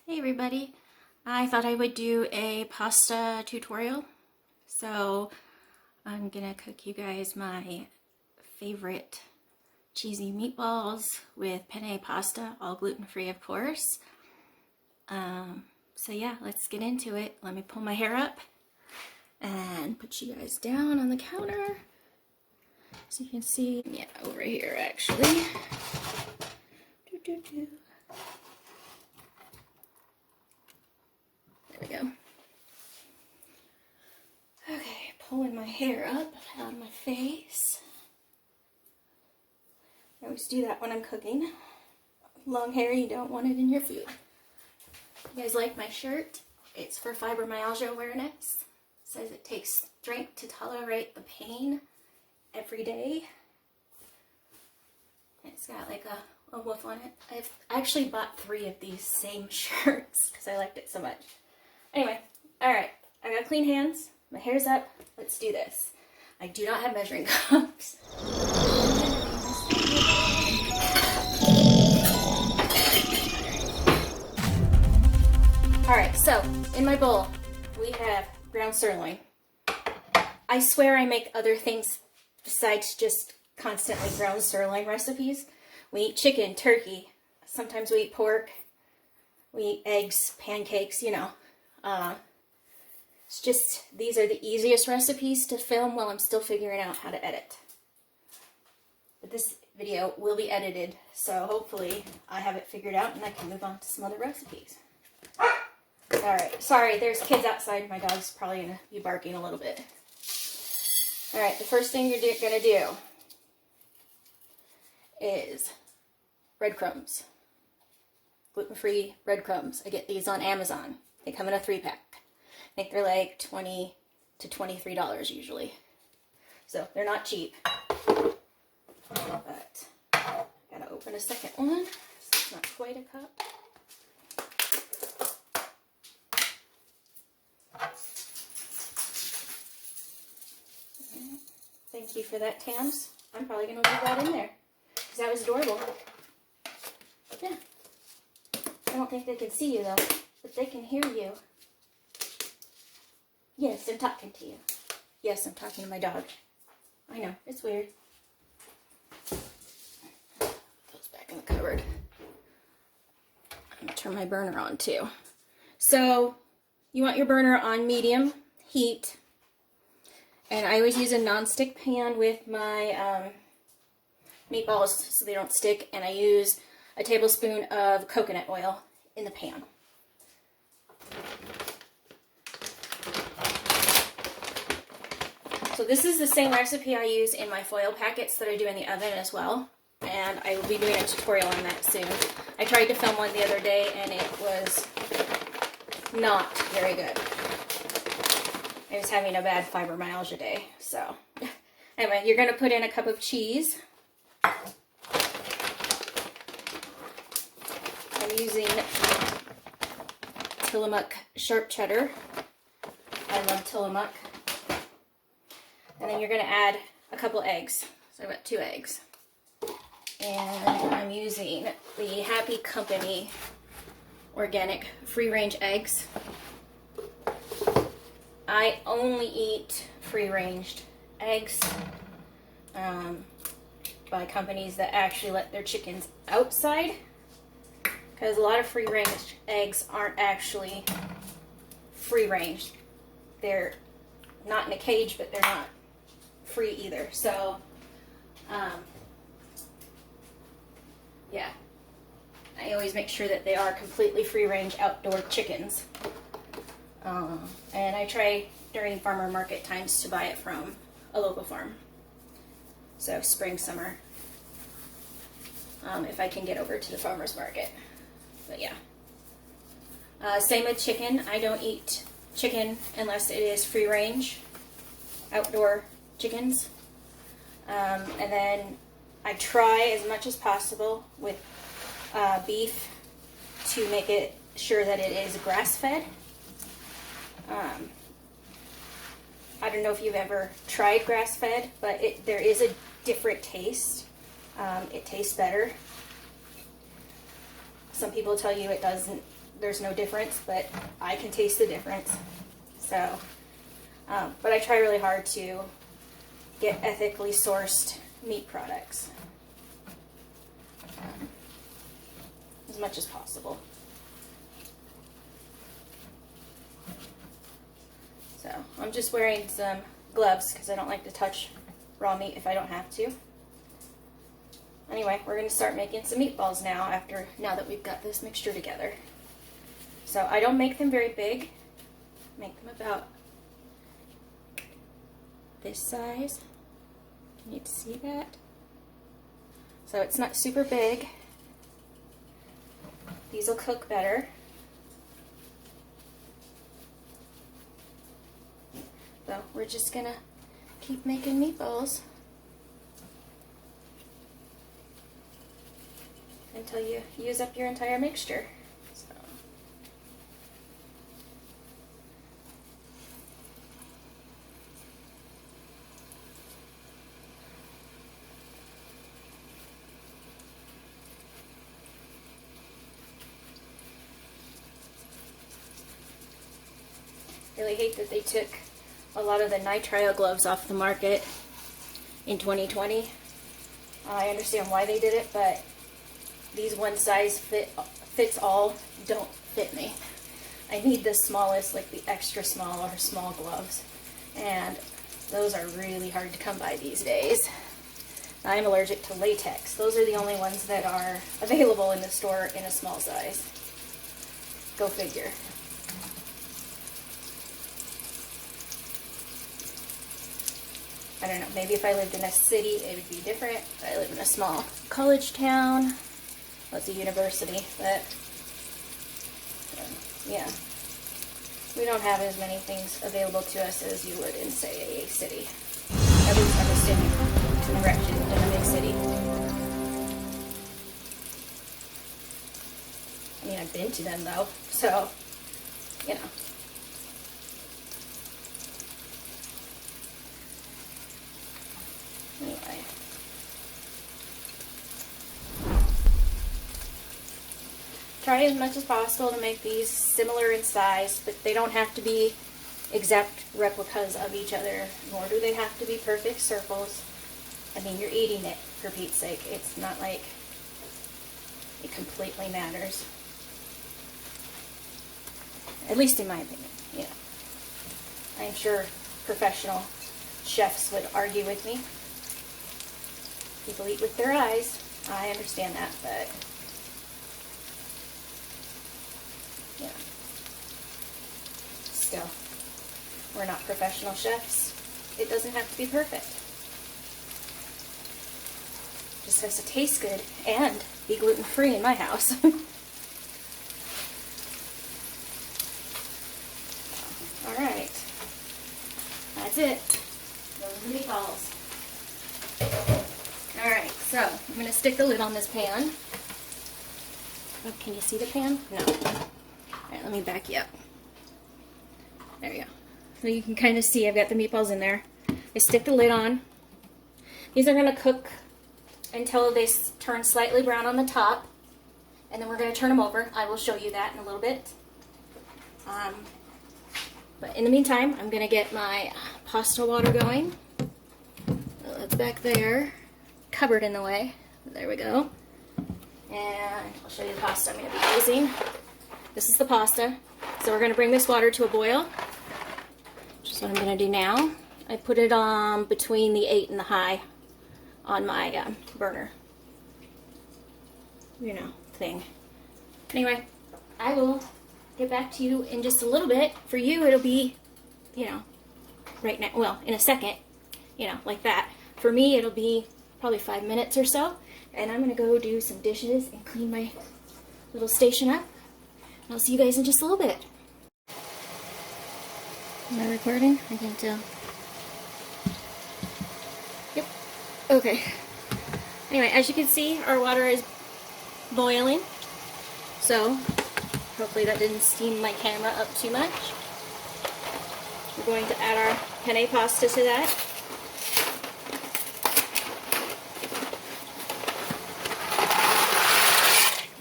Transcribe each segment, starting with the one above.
Hey everybody, I thought I would do a pasta tutorial. So I'm gonna cook you guys my favorite cheesy meatballs with penne pasta, all gluten-free of course. So yeah, let's get into it. Let me pull my hair up and put you guys down on the counter so you can see. Yeah, over here actually. There we go. Okay, pulling my hair up out of my face. I always do that when I'm cooking. Long hair, you don't want it in your food. You guys like my shirt? It's for fibromyalgia awareness. It says it takes strength to tolerate the pain every day. It's got like a wolf on it. I've actually bought 3 of these same shirts because I liked it so much. Anyway, alright, I got clean hands, my hair's up, let's do this. I do not have measuring cups. Alright, so in my bowl we have ground sirloin. I swear I make other things besides just constantly ground sirloin recipes. We eat chicken, turkey, sometimes we eat pork, we eat eggs, pancakes, you know. It's just, these are the easiest recipes to film while I'm still figuring out how to edit. But this video will be edited, so hopefully I have it figured out and I can move on to some other recipes. Alright, sorry, there's kids outside. My dog's probably going to be barking a little bit. Alright, the first thing you're going to do is breadcrumbs. Gluten-free breadcrumbs. I get these on Amazon. They come in a 3-pack. I think they're like $20 to $23 usually. So they're not cheap. But I gotta open a second one. It's not quite a cup. Thank you for that, Tams. I'm probably gonna leave that in there because that was adorable. Yeah. I don't think they can see you though, but they can hear you. Yes, I'm talking to you. Yes, I'm talking to my dog. I know, it's weird. Goes back in the cupboard. I'm gonna turn my burner on too. So, you want your burner on medium heat. And I always use a non-stick pan with my meatballs so they don't stick. And I use a tablespoon of coconut oil in the pan. So this is the same recipe I use in my foil packets that I do in the oven as well. And I will be doing a tutorial on that soon. I tried to film one the other day and it was not very good. I was having a bad fibromyalgia day. So anyway, you're going to put in a cup of cheese. I'm using Tillamook sharp cheddar. I love Tillamook. And then you're going to add a couple eggs. So I've got 2 eggs. And I'm using the Happy Company organic free-range eggs. I only eat free-ranged eggs by companies that actually let their chickens outside. Because a lot of free-range eggs aren't actually free-range. They're not in a cage, but they're not free either. So, yeah. I always make sure that they are completely free-range outdoor chickens. And I try during farmer market times to buy it from a local farm. So spring, summer. If I can get over to the farmer's market. But yeah. Same with chicken. I don't eat chicken unless it is free range, outdoor chickens. And then I try as much as possible with beef to make it sure that it is grass fed. I don't know if you've ever tried grass-fed, but there is a different taste. It tastes better. Some people tell you it doesn't, there's no difference, but I can taste the difference. So, but I try really hard to get ethically sourced meat products as much as possible. So I'm just wearing some gloves because I don't like to touch raw meat if I don't have to. Anyway, we're going to start making some meatballs now now that we've got this mixture together. So I don't make them very big. Make them about this size. Can you see that? So it's not super big. These will cook better. So we're just gonna keep making meatballs until you use up your entire mixture. So. Really hate that they took a lot of the nitrile gloves off the market in 2020. I understand why they did it, but these one size fits all don't fit me. I need the smallest, like the extra small or small gloves, and those are really hard to come by these days. I'm allergic to latex. Those are the only ones that are available in the store in a small size. Go figure. I don't know, maybe if I lived in a city it would be different. I live in a small college town. Well, it's a university, but yeah. We don't have as many things available to us as you would in, say, a city. At least I'm assuming direction in a big city. I mean, I've been to them though, so, you know. Anyway. Try as much as possible to make these similar in size, but they don't have to be exact replicas of each other, nor do they have to be perfect circles. I mean, you're eating it, for Pete's sake. It's not like it completely matters. At least in my opinion, you know. I'm sure professional chefs would argue with me. People eat with their eyes. I understand that, but yeah. Still, we're not professional chefs. It doesn't have to be perfect. It just has to taste good and be gluten-free in my house. Alright. That's it. Those are the meatballs. Alright, so I'm going to stick the lid on this pan. Oh, can you see the pan? No. Alright, let me back you up. There you go. So you can kind of see I've got the meatballs in there. I stick the lid on. These are going to cook until they turn slightly brown on the top. And then we're going to turn them over. I will show you that in a little bit. But in the meantime, I'm going to get my pasta water going. That's back there. Cupboard in the way. There we go. And I'll show you the pasta I'm going to be using. This is the pasta. So we're going to bring this water to a boil, which is what I'm going to do now. I put it on between the 8 and the high on my burner. You know, thing. Anyway, I will get back to you in just a little bit. For you, it'll be, you know, right now, well, in a second, you know, like that. For me, it'll be probably 5 minutes or so, and I'm gonna go do some dishes and clean my little station up. And I'll see you guys in just a little bit. Am I recording? I can't tell. Yep. Okay. Anyway, as you can see, our water is boiling. So, hopefully that didn't steam my camera up too much. We're going to add our penne pasta to that.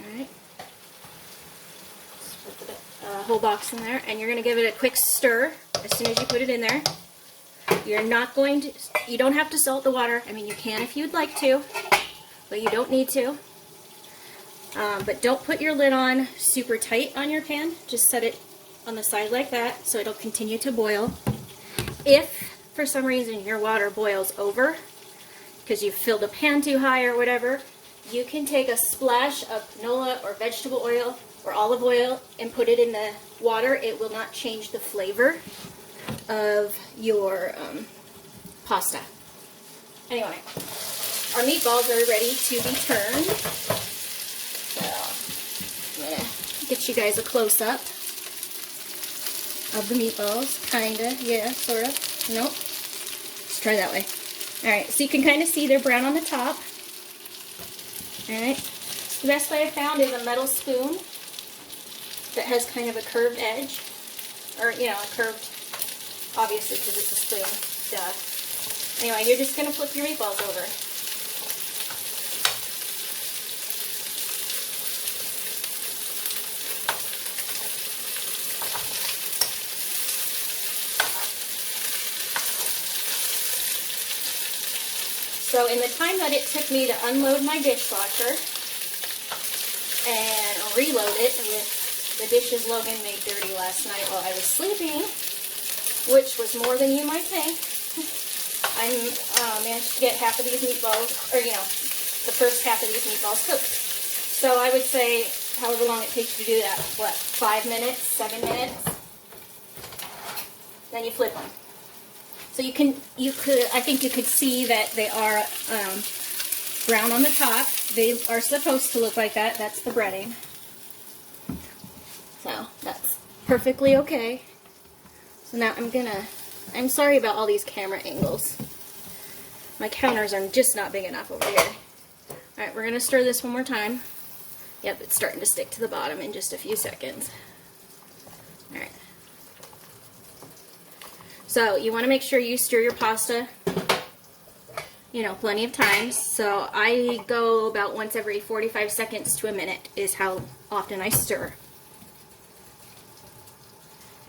Alright. Just put the whole box in there, and you're going to give it a quick stir as soon as you put it in there. You're not going to, you don't have to salt the water. I mean, you can if you'd like to, but you don't need to. But don't put your lid on super tight on your pan. Just set it on the side like that so it'll continue to boil. If for some reason your water boils over because you filled the pan too high or whatever, you can take a splash of canola or vegetable oil or olive oil and put it in the water. It will not change the flavor of your pasta. Anyway, our meatballs are ready to be turned. So I'm gonna get you guys a close-up of the meatballs. Kinda, yeah, sorta. Nope. Let's try that way. Alright, so you can kind of see they're brown on the top. Alright. The best way I found is a metal spoon that has kind of a curved edge. Or, you know, a curved, obviously because it's a spoon. Duh. Anyway, you're just going to flip your meatballs over. So in the time that it took me to unload my dishwasher and reload it with the dishes Logan made dirty last night while I was sleeping, which was more than you might think, I managed to get half of these meatballs, or you know, the first half of these meatballs cooked. So I would say, however long it takes you to do that, what, 5 minutes, 7 minutes? Then you flip them. So I think you could see that they are brown on the top. They are supposed to look like that. That's the breading. So that's perfectly okay. So now I'm sorry about all these camera angles. My counters are just not big enough over here. Alright, we're going to stir this one more time. Yep, it's starting to stick to the bottom in just a few seconds. Alright. So you want to make sure you stir your pasta, you know, plenty of times. So I go about once every 45 seconds to a minute is how often I stir.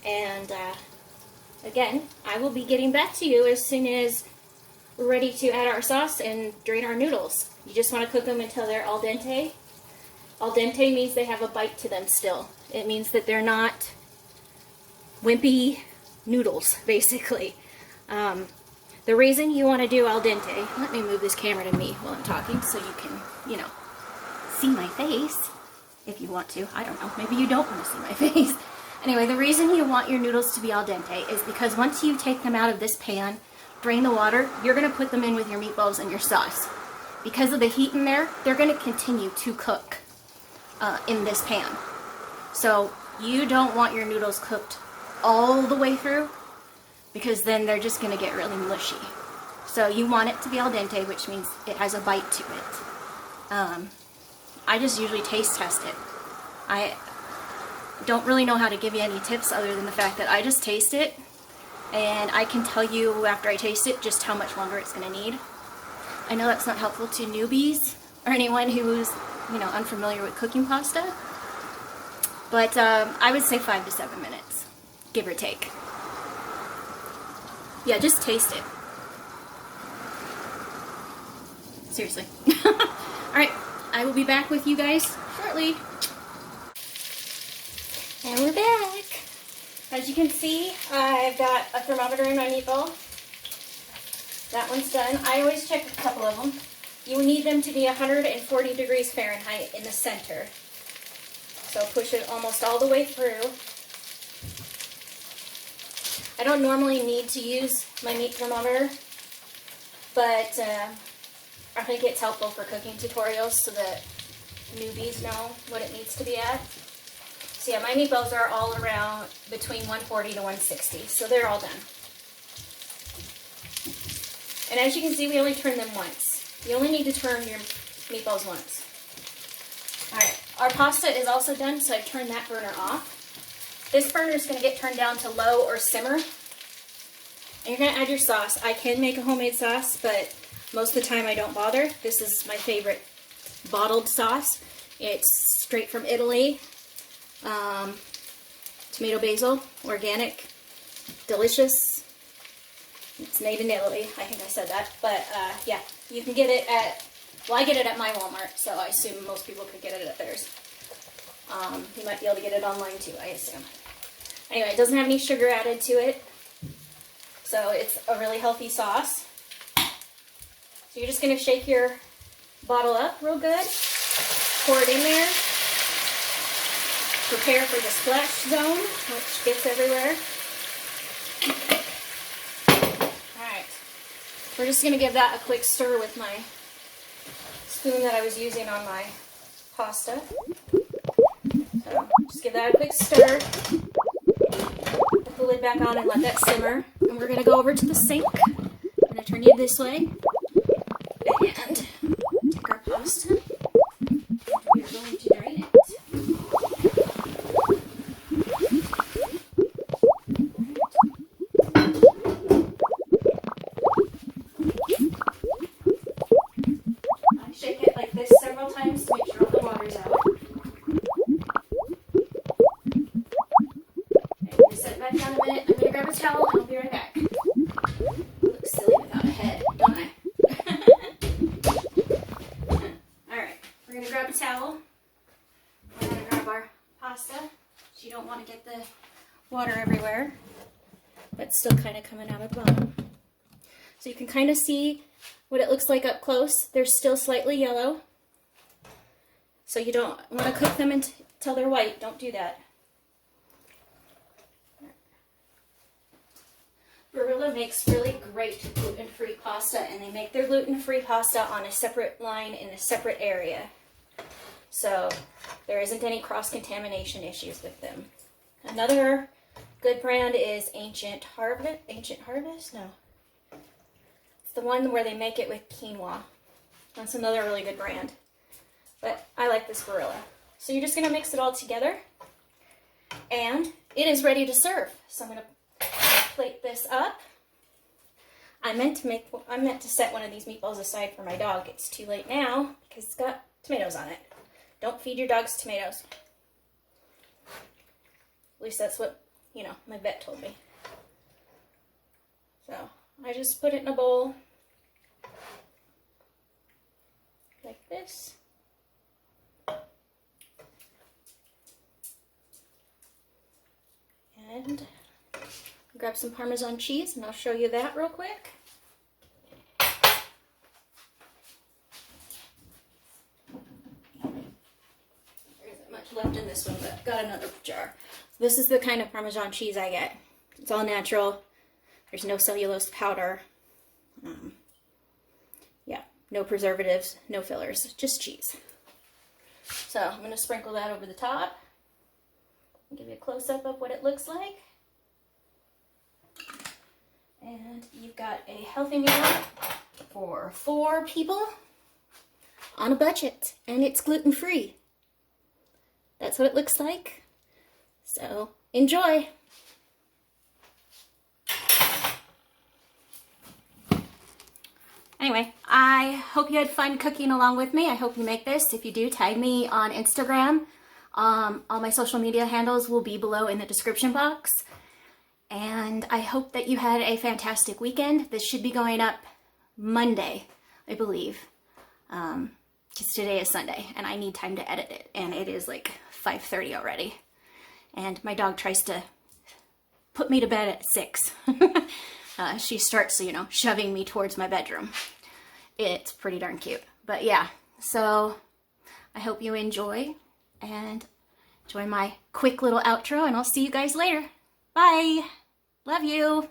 And again, I will be getting back to you as soon as we're ready to add our sauce and drain our noodles. You just want to cook them until they're al dente. Al dente means they have a bite to them still. It means that they're not wimpy noodles, basically. The reason you want to do al dente, let me move this camera to me while I'm talking so you can, you know, see my face if you want to. I don't know, maybe you don't want to see my face. Anyway, the reason you want your noodles to be al dente is because once you take them out of this pan, drain the water, you're going to put them in with your meatballs and your sauce. Because of the heat in there, they're going to continue to cook in this pan. So you don't want your noodles cooked all the way through, because then they're just going to get really mushy. So you want it to be al dente, which means it has a bite to it. I just usually taste test it. I don't really know how to give you any tips other than the fact that I just taste it, and I can tell you after I taste it just how much longer it's going to need. I know that's not helpful to newbies or anyone who's, you know, unfamiliar with cooking pasta, but I would say 5 to 7 minutes, give or take. Yeah, just taste it. Seriously. Alright, I will be back with you guys shortly. And we're back. As you can see, I've got a thermometer in my meatball. That one's done. I always check a couple of them. You need them to be 140 degrees Fahrenheit in the center. So push it almost all the way through. I don't normally need to use my meat thermometer, but I think it's helpful for cooking tutorials so that newbies know what it needs to be at. So yeah, my meatballs are all around between 140 to 160, so they're all done. And as you can see, we only turn them once. You only need to turn your meatballs once. Alright, our pasta is also done, so I've turned that burner off. This burner is going to get turned down to low or simmer. And you're gonna add your sauce. I can make a homemade sauce, but most of the time I don't bother. This is my favorite bottled sauce. It's straight from Italy. Tomato basil, organic, delicious. It's made in Italy. I think I said that. But yeah, you can get it at, well, I get it at my Walmart, so I assume most people could get it at theirs. You might be able to get it online too, I assume. Anyway, it doesn't have any sugar added to it, so it's a really healthy sauce. So you're just going to shake your bottle up real good, pour it in there, prepare for the splash zone, which gets everywhere. Alright, we're just going to give that a quick stir with my spoon that I was using on my pasta. So just give that a quick stir. Put the lid back on and let that simmer. And we're going to go over to the sink. I'm going to turn you this way. And take our pasta. We're going to drain it. I shake it like this several times to make sure all the water's out. Down a minute. I'm going to grab a towel and I'll be right back. I look silly without a head, don't I? Alright, we're going to grab a towel. We're going to grab our pasta. You don't want to get the water everywhere, but it's still kind of coming out of the bottom. So you can kind of see what it looks like up close. They're still slightly yellow. So you don't want to cook them until they're white. Don't do that. Barilla makes really great gluten-free pasta, and they make their gluten-free pasta on a separate line in a separate area. So there isn't any cross-contamination issues with them. Another good brand is Ancient Harvest? No. It's the one where they make it with quinoa. That's another really good brand. But I like this Barilla. So you're just going to mix it all together, and it is ready to serve. So I'm going to plate this up. I meant to set one of these meatballs aside for my dog. It's too late now because it's got tomatoes on it. Don't feed your dogs tomatoes. At least that's what, my vet told me. So I just put it in a bowl like this. And grab some Parmesan cheese, and I'll show you that real quick. There isn't much left in this one, but I've got another jar. So this is the kind of Parmesan cheese I get. It's all natural. There's no cellulose powder. Yeah, no preservatives, no fillers, just cheese. So I'm going to sprinkle that over the top and give you a close-up of what it looks like. And you've got a healthy meal for 4 people on a budget, and it's gluten-free. That's what it looks like. So enjoy. Anyway, I hope you had fun cooking along with me. I hope you make this. If you do, tag me on Instagram. All my social media handles will be below in the description box. And I hope that you had a fantastic weekend. This should be going up Monday, I believe. Because today is Sunday, and I need time to edit it. And it is like 5:30 already. And my dog tries to put me to bed at 6. She starts, shoving me towards my bedroom. It's pretty darn cute. But yeah, so I hope you enjoy my quick little outro, and I'll see you guys later. Bye. Love you.